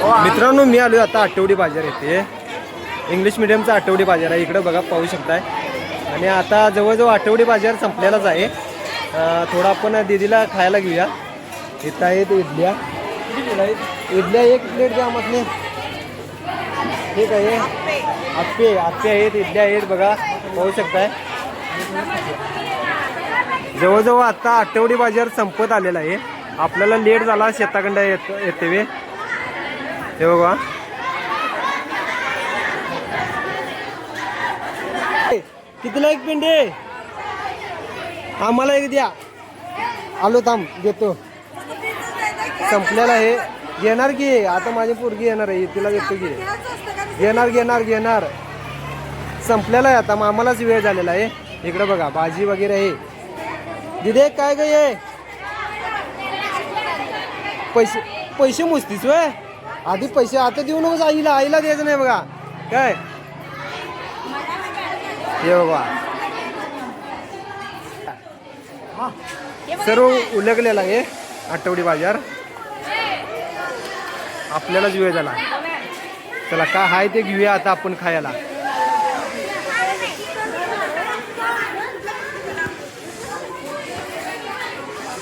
मित्रांनो मी आलो आता आठवडी बाजार येथे इंग्लिश मिडियमचा आठवडी बाजार आहे. इकडे बघा पाहू शकताय. आणि आता जवळजवळ आठवडी बाजार संपलेलाच आहे. थोडा आपण दीदीला खायला घेऊया. इथं आहेत इडल्या. इडल्या एक प्लेट द्या मग. ठीक आहे. आप्पे आप्पे आहेत, इडल्या आहेत बघा पाहू शकताय. जवळजवळ आता आठवडी बाजार संपत आलेला आहे. आपल्याला लेट झाला शेताकडं येते वे. हे बघा कितीला एक पिंडे आम्हाला एक द्या. आलो थांब देतो. संपलेला आहे. घेणार की आता माझी पोरगी येणार आहे तिला देतो की. घेणार घेणार घेणार. संपलेला आहे आता आम्हालाच वेळ झालेला आहे. इकडे बघा भाजी वगैरे आहे. दिदे काय ग ये पैसे पैसे मोजतीस वय. आधी पैसे आता देऊ नकोस आईला. आईला द्यायचं नाही बघा काय. हे बघा सर्व उलगलेला आहे आठवडी बाजार. आपल्यालाच वेळ झाला. चला काय हाय ते घेऊया आता आपण खायला.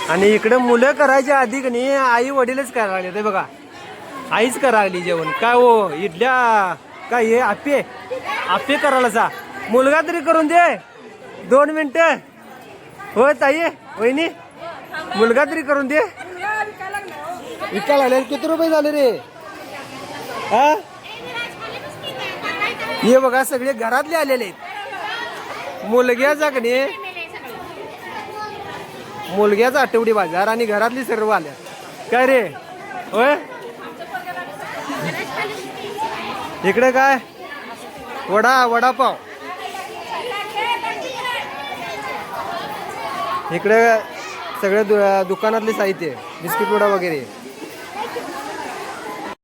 आणि इकडे मुलं करायच्या आधी की नाही आई वडीलच करायला ते बघा. आईच करायली जेवण. काय हो इडल्या काय हे आप्पे आप्पे करायला सा. मुलगा तरी करून दे 2 मिनिटं. हो ताई वहिनी मुलगा तरी करून दे. विकायला आले किती रुपये झाले रे. हा हे बघा सगळे घरातले आलेले आहेत. मुलग्याचा की नाही मुलग्याचा आठवडी बाजार आणि घरातली सर्व आल्या काय रे. होय इकडे काय वडापाव. इकडे सगळे दुकानातले साहित्य बिस्किट वडा वगैरे.